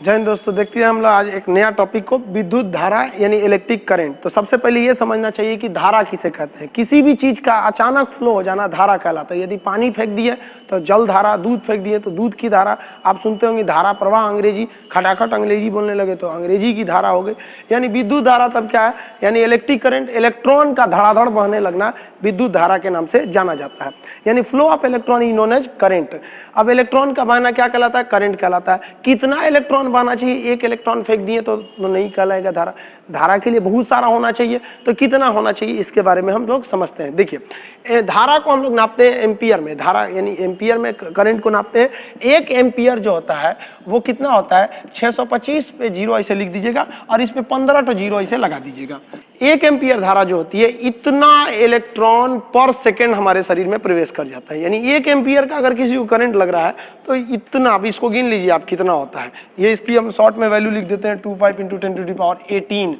जय हिंद दोस्तों, देखते हैं हम लोग आज एक नया टॉपिक को, विद्युत धारा यानी इलेक्ट्रिक करंट। तो सबसे पहले ये समझना चाहिए कि धारा किसे कहते हैं। किसी भी चीज का अचानक फ्लो हो जाना धारा कहलाता है। यदि पानी फेंक दिए तो जल धारा, दूध फेंक दिए तो दूध की धारा। आप सुनते होंगे धारा प्रवाह, अंग्रेजी खटाखट अंग्रेजी बोलने लगे तो अंग्रेजी की धारा हो गई। यानी विद्युत धारा तब क्या है, यानी इलेक्ट्रिक करंट, इलेक्ट्रॉन का धड़ाधड़ बहने लगना विद्युत धारा के नाम से जाना जाता है। यानी flow of electron is known as current. अब इलेक्ट्रॉन का बहना क्या कहलाता है, करंट कहलाता है। कितना इलेक्ट्रॉन बहना चाहिए, एक इलेक्ट्रॉन फेंक दिए तो नहीं कहलाएगा धारा। धारा के लिए बहुत सारा होना चाहिए, तो कितना होना चाहिए इसके बारे में हम लोग समझते हैं। देखिए, धारा को हम लोग नापते हैं एम्पियर में। धारा यानी एम्पियर में करंट को नापते हैं। एक एम्पियर जो होता है वो कितना होता है, 625 पे 0 ऐसे लिख दीजिएगा और इस पे 15 तो 0 ऐसे लगा दीजिएगा। एक एम्पियर धारा जो होती है, इतना इलेक्ट्रॉन पर सेकेंड हमारे शरीर में प्रवेश कर जाता है। यानी एक एम्पियर का अगर किसी को करंट लग रहा है तो इतना, अब इसको गिन लीजिए आप कितना होता है। ये इसकी हम शॉर्ट में वैल्यू लिख देते हैं, 25 × 10⁻18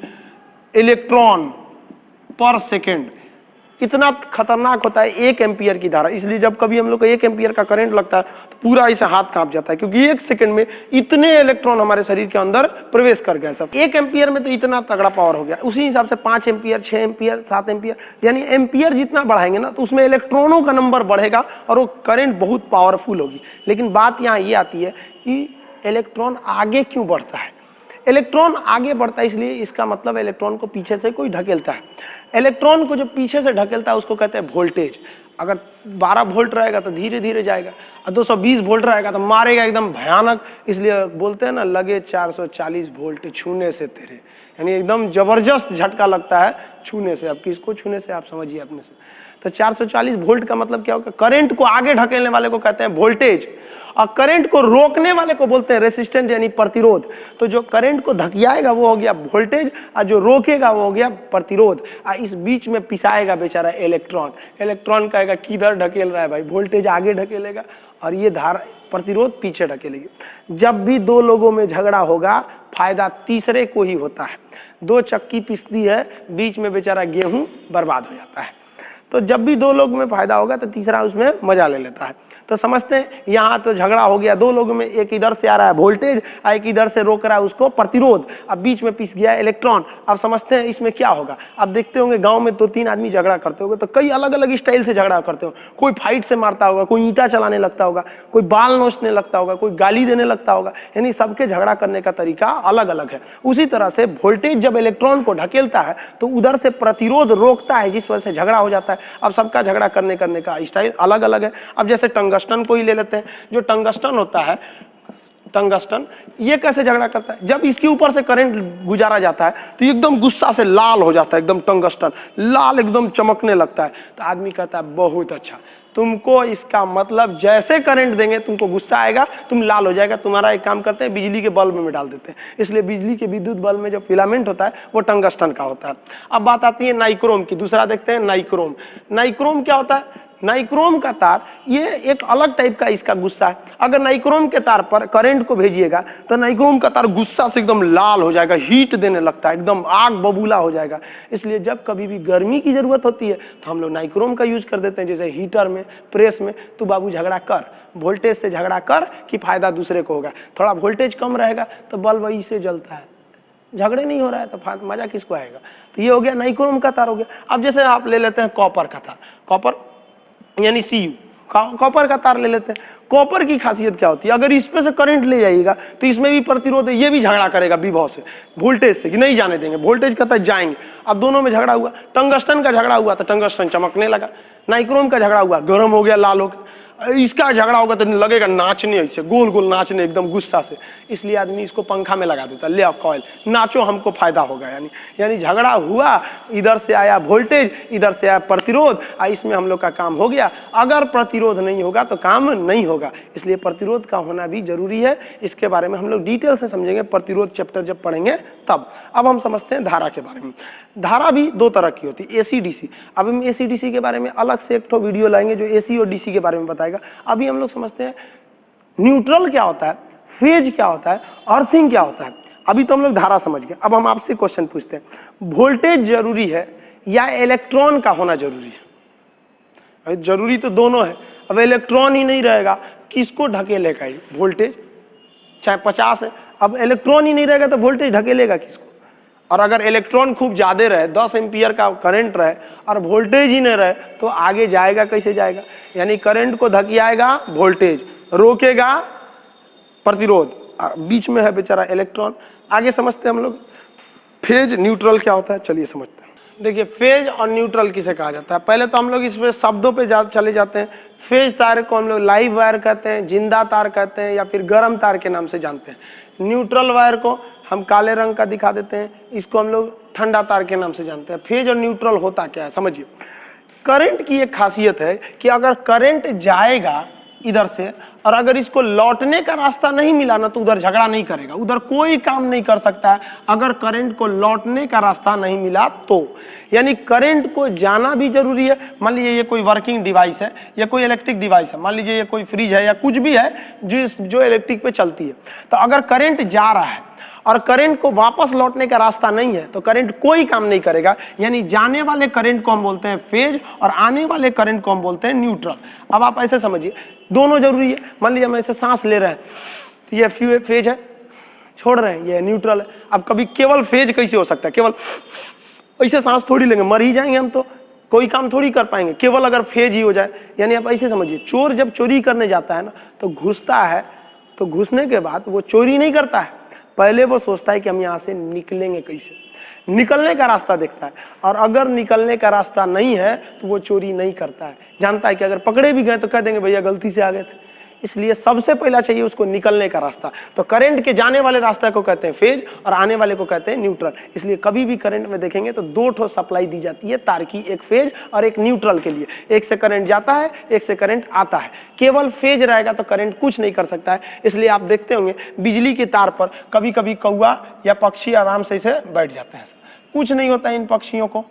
इलेक्ट्रॉन पर सेकेंड। इतना खतरनाक होता है एक एम्पियर की धारा। इसलिए जब कभी हम लोग को एक एम्पियर का करंट लगता है तो पूरा ऐसे हाथ कांप जाता है, क्योंकि एक सेकंड में इतने इलेक्ट्रॉन हमारे शरीर के अंदर प्रवेश कर गए। सब एक एम्पियर में तो इतना तगड़ा पावर हो गया। उसी हिसाब से 5 एम्पियर, 6 एम्पियर, 7 एम्पियर, यानी एम्पियर जितना बढ़ाएंगे ना तो उसमें इलेक्ट्रॉनों का नंबर बढ़ेगा और वो करंट बहुत पावरफुल होगी। लेकिन बात यहाँ ये आती है कि इलेक्ट्रॉन आगे क्यों बढ़ता है। इलेक्ट्रॉन आगे बढ़ता है इसलिए, इसका मतलब इलेक्ट्रॉन को पीछे से कोई ढकेलता है। इलेक्ट्रॉन को जो पीछे से ढकेलता है उसको कहते हैं वोल्टेज। अगर 12 वोल्ट रहेगा तो धीरे धीरे जाएगा, और 220 वोल्ट रहेगा तो मारेगा एकदम भयानक। इसलिए बोलते हैं ना, लगे 440 वोल्ट छूने से तेरे, यानी एकदम जबरदस्त झटका लगता है छूने से। अब किसको छूने से आप समझिए अपने से। तो 440 वोल्ट का मतलब क्या होगा, करंट को आगे ढकेलने वाले को कहते हैं वोल्टेज, और करंट को रोकने वाले को बोलते हैं रेसिस्टेंट यानी प्रतिरोध। तो जो करंट को धकियाएगा वो हो गया वोल्टेज, और जो रोकेगा वो हो गया प्रतिरोध। और इस बीच में पिसाएगा बेचारा इलेक्ट्रॉन। इलेक्ट्रॉन कहेगा किधर ढकेल रहा है भाई, वोल्टेज आगे ढकेलेगा और ये धारा प्रतिरोध पीछे ढकेलेगी। जब भी दो लोगों में झगड़ा होगा फायदा तीसरे को ही होता है। 2 चक्की पिसती है, बीच में बेचारा गेहूं बर्बाद हो जाता है। तो जब भी 2 लोग में फायदा होगा तो तीसरा उसमें मजा ले लेता है। तो समझते हैं यहाँ तो झगड़ा हो गया 2 लोगों में, एक इधर से आ रहा है वोल्टेज और एक इधर से रोक रहा है उसको प्रतिरोध। अब बीच में पिस गया इलेक्ट्रॉन। अब समझते हैं इसमें क्या होगा। अब देखते होंगे गांव में 2-3 आदमी झगड़ा करते होंगे तो कई अलग अलग स्टाइल से झगड़ा करते हो। कोई फाइट से मारता होगा, कोई ईंटा चलाने लगता होगा, कोई बाल नोचने लगता होगा, कोई गाली देने लगता होगा। यानी सबके झगड़ा करने का तरीका अलग अलग है। उसी तरह से वोल्टेज जब इलेक्ट्रॉन को ढकेलता है तो उधर से प्रतिरोध रोकता है, जिस वजह से झगड़ा हो जाता है। अब सबका झगड़ा करने का स्टाइल अलग अलग है। अब जैसे टंगस्टन को ही ले लेते हैं। जो टंगस्टन होता है, टंगस्टन, ये कैसे झगड़ा करता है, जब इसके ऊपर से करंट गुजारा जाता है तो एकदम गुस्सा से लाल हो जाता है, एकदम टंगस्टन लाल एकदम चमकने लगता है। तो आदमी कहता है बहुत अच्छा, तुमको इसका मतलब जैसे करंट देंगे तुमको गुस्सा आएगा, तुम लाल हो जाएगा। तुम्हारा एक काम करते हैं, बिजली के बल्ब में डाल देते हैं। इसलिए बिजली के विद्युत बल्ब में जो फिलामेंट होता है वो टंगस्टन का होता है। अब बात आती है नाइक्रोम की। दूसरा देखते हैं नाइक्रोम। नाइक्रोम क्या होता है, नाइक्रोम का तार, ये एक अलग टाइप का इसका गुस्सा है। अगर नाइक्रोम के तार पर करंट को भेजिएगा तो नाइक्रोम का तार गुस्सा से एकदम लाल हो जाएगा, हीट देने लगता है, एकदम आग बबूला हो जाएगा। इसलिए जब कभी भी गर्मी की जरूरत होती है तो हम लोग नाइक्रोम का यूज कर देते हैं। जैसे हीटर में, प्रेस में, तो बाबू झगड़ा कर, वोल्टेज से झगड़ा कर कि फायदा दूसरे को होगा। थोड़ा वोल्टेज कम रहेगा तो बल्ब वही से जलता है, झगड़े नहीं हो रहा है तो मजा किसको आएगा। तो ये हो गया नाइक्रोम का तार हो गया। अब जैसे आप ले लेते हैं कॉपर का तार, कॉपर यानी Cu, कॉपर का तार ले लेते हैं। कॉपर की खासियत क्या होती है, अगर इस पे से करंट ले जाइएगा तो इसमें भी प्रतिरोध है, ये भी झगड़ा करेगा विभव से, वोल्टेज से, कि नहीं जाने देंगे, वोल्टेज कहता है जाएंगे। अब दोनों में झगड़ा हुआ, टंगस्टन का झगड़ा हुआ तो टंगस्टन चमकने लगा, नाइक्रोम का झगड़ा हुआ गर्म हो गया, लाल हो गया। इसका झगड़ा होगा तो लगेगा नाचने, ऐसे गोल गोल नाचने एकदम गुस्सा से। इसलिए आदमी इसको पंखा में लगा देता, ले कॉइल नाचो हमको फायदा होगा। यानी झगड़ा हुआ, इधर से आया वोल्टेज, इधर से आया प्रतिरोध, इसमें हम लोग का काम हो गया। अगर प्रतिरोध नहीं होगा तो काम नहीं होगा, इसलिए प्रतिरोध का होना भी जरूरी है। इसके बारे में हम लोग डिटेल से समझेंगे प्रतिरोध चैप्टर जब पढ़ेंगे तब। अब हम समझते हैं धारा के बारे में। धारा भी 2 तरह की होती है, AC DC। अब हम AC DC के बारे में अलग से एक वीडियो लाएंगे जो AC और DC के बारे में बताएगा। अभी हम लोग समझते हैं न्यूट्रल क्या होता है, फेज क्या होता है, अर्थिंग क्या होता है। अभी तो हम लोग धारा समझ गए। अब हम आपसे क्वेश्चन पूछते हैं, वोल्टेज जरूरी है या इलेक्ट्रॉन का होना जरूरी है? जरूरी तो दोनों है। अब इलेक्ट्रॉन ही नहीं रहेगा किसको ढकेलेगा? वोल्टेज चाहे 50 है, अब इलेक्ट्रॉन ही नहीं रहेगा तो वोल्टेज ढकेलेगा किसको? और अगर इलेक्ट्रॉन खूब ज्यादा रहे, 10 एम्पियर का करंट रहे और वोल्टेज ही नहीं रहे तो आगे जाएगा कैसे जाएगा? यानी करंट को धकियाएगा वोल्टेज, रोकेगा प्रतिरोध, बीच में है बेचारा इलेक्ट्रॉन। आगे समझते हैं हम लोग फेज न्यूट्रल क्या होता है, चलिए समझते हैं। देखिए फेज और न्यूट्रल किसे कहा जाता है, पहले तो हम लोग इसमें शब्दों पे चले जाते हैं। फेज तार को हम लोग लाइव वायर कहते हैं, जिंदा तार कहते हैं, या फिर गर्म तार के नाम से जानते हैं। न्यूट्रल वायर को हम काले रंग का दिखा देते हैं, इसको हम लोग ठंडा तार के नाम से जानते हैं। फेज और न्यूट्रल होता क्या है समझिए। करंट की एक खासियत है कि अगर करंट जाएगा इधर से और अगर इसको लौटने का रास्ता नहीं मिला ना तो उधर झगड़ा नहीं करेगा, उधर कोई काम नहीं कर सकता है अगर करंट को लौटने का रास्ता नहीं मिला तो। यानी करंट को जाना भी जरूरी है। मान लीजिए ये कोई वर्किंग डिवाइस है या कोई इलेक्ट्रिक डिवाइस है, मान लीजिए ये कोई फ्रिज है या कुछ भी है जो इलेक्ट्रिक पे चलती है, तो अगर करंट जा रहा है और करंट को वापस लौटने का रास्ता नहीं है तो करंट कोई काम नहीं करेगा। यानी जाने वाले करंट को हम बोलते हैं फेज और आने वाले करंट को हम बोलते हैं न्यूट्रल। अब आप ऐसे समझिए, दोनों जरूरी है। मान लीजिए हम ऐसे सांस ले रहे हैं तो ये फेज है, छोड़ रहे हैं ये न्यूट्रल है। अब कभी केवल फेज कैसे हो सकता है? केवल ऐसे सांस थोड़ी लेंगे, मर ही जाएंगे हम, तो कोई काम थोड़ी कर पाएंगे केवल अगर फेज ही हो जाए। यानी आप ऐसे समझिए, चोर जब चोरी करने जाता है ना तो घुसता है, तो घुसने के बाद वो चोरी नहीं करता है, पहले वो सोचता है कि हम यहाँ से निकलेंगे कैसे, निकलने का रास्ता देखता है। और अगर निकलने का रास्ता नहीं है तो वो चोरी नहीं करता है, जानता है कि अगर पकड़े भी गए तो कह देंगे भैया गलती से आ गए थे। इसलिए सबसे पहला चाहिए उसको निकलने का रास्ता। तो करंट के जाने वाले रास्ते को कहते हैं फेज और आने वाले को कहते हैं न्यूट्रल। इसलिए कभी भी करंट में देखेंगे तो दो ठो सप्लाई दी जाती है तार की, एक फेज और एक न्यूट्रल के लिए। एक से करंट जाता है, एक से करंट आता है। केवल फेज रहेगा तो करंट कुछ नहीं कर सकता है। इसलिए आप देखते होंगे बिजली की तार पर कभी कभी कौवा या पक्षी आराम से इसे बैठ जाते हैं, कुछ नहीं होता है इन पक्षियों को,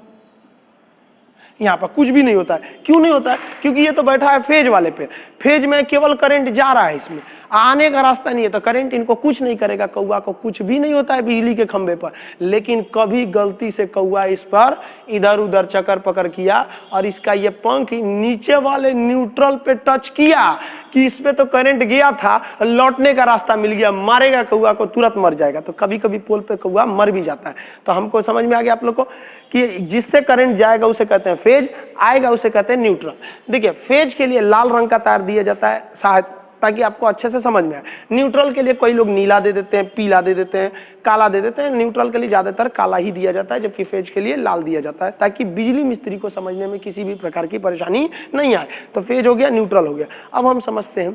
यहाँ पर कुछ भी नहीं होता है। क्यों नहीं होता है? क्योंकि ये तो बैठा है फेज वाले पे, फेज में केवल करंट जा रहा है, इसमें आने का रास्ता नहीं है, तो करंट इनको कुछ नहीं करेगा। कौवा को कुछ भी नहीं होता है बिजली के खंभे पर, लेकिन कभी गलती से कौवा इस पर इधर उधर चक्कर पकड़ किया और इसका ये पंख नीचे वाले न्यूट्रल पे टच किया कि इस पे तो करंट गया था, लौटने का रास्ता मिल गया, मारेगा कौवा को, तुरंत मर जाएगा। तो कभी कभी पोल पे कौवा मर भी जाता है। तो हमको समझ में आ गया आप लोग को कि जिससे करंट जाएगा उसे कहते हैं फेज, आएगा उसे कहते हैं न्यूट्रल। देखिए फेज के लिए लाल रंग का तार दिया जाता है शायद, ताकि आपको अच्छे से समझ में आए। न्यूट्रल के लिए कोई लोग नीला दे देते हैं, पीला दे देते हैं, काला दे देते हैं। न्यूट्रल के लिए ज्यादातर काला ही दिया जाता है, जबकि फेज के लिए लाल दिया जाता है, ताकि बिजली मिस्त्री को समझने में किसी भी प्रकार की परेशानी नहीं आए। तो फेज हो गया, न्यूट्रल हो गया। अब हम समझते हैं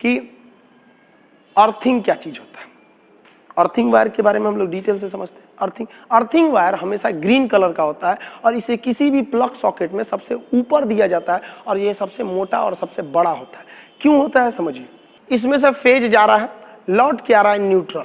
कि अर्थिंग क्या चीज होता है। अर्थिंग वायर के बारे में हम लोग डिटेल से समझते हैं। अर्थिंग वायर हमेशा ग्रीन कलर का होता है और इसे किसी भी प्लग सॉकेट में सबसे ऊपर दिया जाता है और ये सबसे मोटा और सबसे बड़ा होता है। क्यों होता है समझिए, इसमें से फेज जा रहा है, लौट के आ रहा है न्यूट्रल।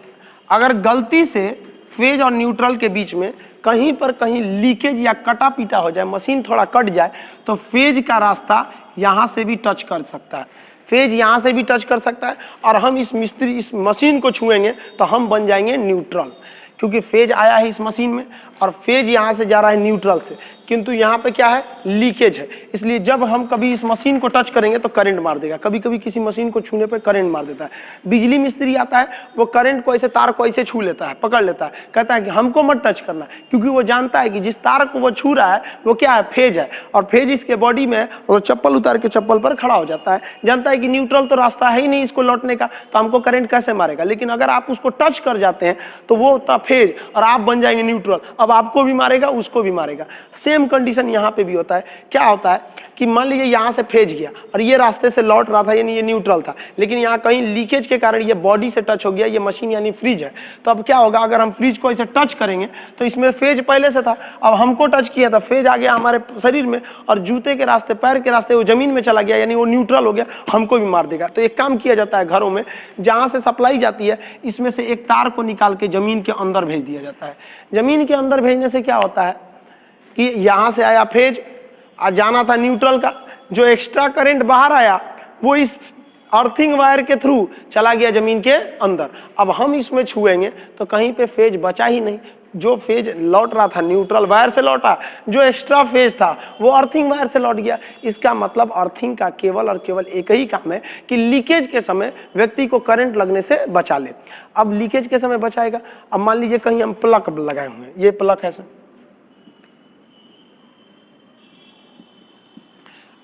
अगर गलती से फेज और न्यूट्रल के बीच में कहीं पर कहीं लीकेज या कटा पीटा हो जाए, मशीन थोड़ा कट जाए, तो फेज का रास्ता यहाँ से भी टच कर सकता है, फेज यहाँ से भी टच कर सकता है और हम इस मशीन को छुएंगे तो हम बन जाएंगे न्यूट्रल, क्योंकि फेज आया है इस मशीन में और फेज यहाँ से जा रहा है न्यूट्रल से, किंतु यहाँ पे क्या है, लीकेज है। इसलिए जब हम कभी इस मशीन को टच करेंगे तो करंट मार देगा। कभी कभी किसी मशीन को छूने पे करंट मार देता है। बिजली मिस्त्री आता है, वो करंट को ऐसे, तार को ऐसे छू लेता है, पकड़ लेता है, कहता है कि हमको मत टच करना, क्योंकि वो जानता है कि जिस तार को वो छू रहा है वो क्या है, फेज है। और फेज इसके बॉडी में, वो चप्पल उतार के चप्पल पर खड़ा हो जाता है, जानता है कि न्यूट्रल तो रास्ता है ही नहीं इसको लौटने का, तो हमको करंट कैसे मारेगा। लेकिन अगर आप उसको टच कर जाते हैं तो वो होता फेज और आप बन जाएंगे न्यूट्रल। अब आपको भी मारेगा, उसको भी मारेगा। सेम कंडीशन यहाँ पे भी होता है। क्या होता है कि मान लीजिए यहाँ से फेज गया और ये रास्ते से लौट रहा था, यानी ये न्यूट्रल था, लेकिन यहाँ कहीं लीकेज के कारण ये बॉडी से टच हो गया, ये मशीन यानी फ्रिज है। तो अब क्या होगा, अगर हम फ्रिज को ऐसे टच करेंगे तो इसमें फेज पहले से था, अब हमको टच किया था, फेज आ गया हमारे शरीर में और जूते के रास्ते, पैर के रास्ते वो जमीन में चला गया, यानी वो न्यूट्रल हो गया, हमको भी मार देगा। तो एक काम किया जाता है घरों में, जहाँ से सप्लाई जाती है इसमें से एक तार को निकाल के जमीन के अंदर भेज दिया जाता है। जमीन के अंदर भेजने से क्या होता है कि यहाँ से आया फेज और जाना था न्यूट्रल का, जो एक्स्ट्रा करंट बाहर आया वो इस अर्थिंग वायर के थ्रू चला गया जमीन के अंदर। अब हम इसमें छुएंगे तो कहीं पे फेज बचा ही नहीं, जो फेज लौट रहा था न्यूट्रल वायर से लौटा, जो एक्स्ट्रा फेज था वो अर्थिंग वायर से लौट गया। इसका मतलब अर्थिंग का केवल और केवल एक ही काम है कि लीकेज के समय व्यक्ति को करंट लगने से बचा ले। अब लीकेज के समय बचाएगा, अब मान लीजिए कहीं हम प्लग लगाए हुए हैं, ये प्लग है सर,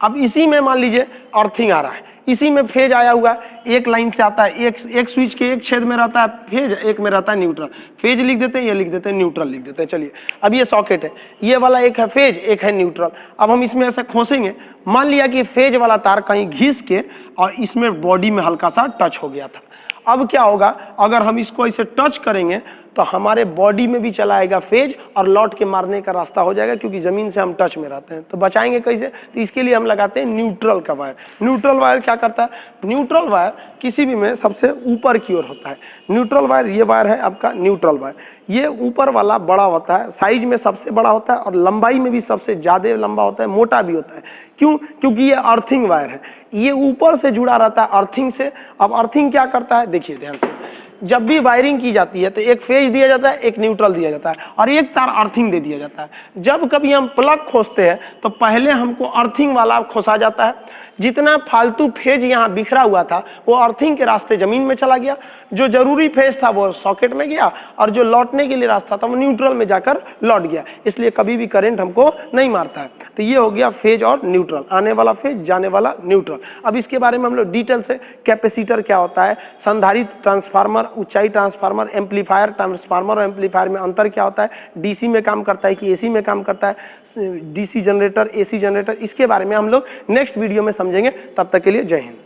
अब इसी में मान लीजिए अर्थिंग आ रहा है, इसी में फेज आया हुआ है, एक लाइन से आता है, एक स्विच के एक छेद में रहता है फेज, एक में रहता है न्यूट्रल। फेज लिख देते हैं, ये लिख देते हैं, न्यूट्रल लिख देते हैं। चलिए अब ये सॉकेट है, ये वाला एक है फेज, एक है न्यूट्रल। अब हम इसमें ऐसा खोसेंगे, मान लिया कि फेज वाला तार कहीं घिस के और इसमें बॉडी में हल्का सा टच हो गया था। अब क्या होगा, अगर हम इसको ऐसे टच करेंगे तो हमारे बॉडी में भी चला आएगा फेज और लौट के मारने का रास्ता हो जाएगा, क्योंकि जमीन से हम टच में रहते हैं। तो बचाएंगे कैसे, तो इसके लिए हम लगाते हैं न्यूट्रल का वायर। न्यूट्रल वायर क्या करता है, न्यूट्रल वायर किसी भी में सबसे ऊपर की ओर होता है। न्यूट्रल वायर, ये वायर है आपका न्यूट्रल वायर, ये ऊपर वाला बड़ा होता है, साइज में सबसे बड़ा होता है और लंबाई में भी सबसे ज्यादा लंबा होता है, मोटा भी होता है। क्यों, क्योंकि ये अर्थिंग वायर है, ये ऊपर से जुड़ा रहता है अर्थिंग से। अब अर्थिंग क्या करता है, देखिए ध्यान से, जब भी वायरिंग की जाती है तो एक फेज दिया जाता है, एक न्यूट्रल दिया जाता है और एक तार अर्थिंग दे दिया जाता है। जब कभी हम प्लग खोसते हैं तो पहले हमको अर्थिंग वाला खोसा जाता है, जितना फालतू फेज यहाँ बिखरा हुआ था वो अर्थिंग के रास्ते जमीन में चला गया, जो जरूरी फेज था वो सॉकेट में गया और जो लौटने के लिए रास्ता था वो न्यूट्रल में जाकर लौट गया। इसलिए कभी भी करंट हमको नहीं मारता है। तो ये हो गया फेज और न्यूट्रल, आने वाला फेज, जाने वाला न्यूट्रल। अब इसके बारे में हम लोग डिटेल से, कैपेसिटर क्या होता है, संधारित्र ट्रांसफार्मर, ऊंचाई ट्रांसफार्मर, एम्पलीफायर ट्रांसफार्मर और एम्पलीफायर में अंतर क्या होता है, डीसी में काम करता है कि एसी में काम करता है, डीसी जनरेटर, एसी जनरेटर, इसके बारे में हम लोग नेक्स्ट वीडियो में समझेंगे। तब तक के लिए जय हिंद।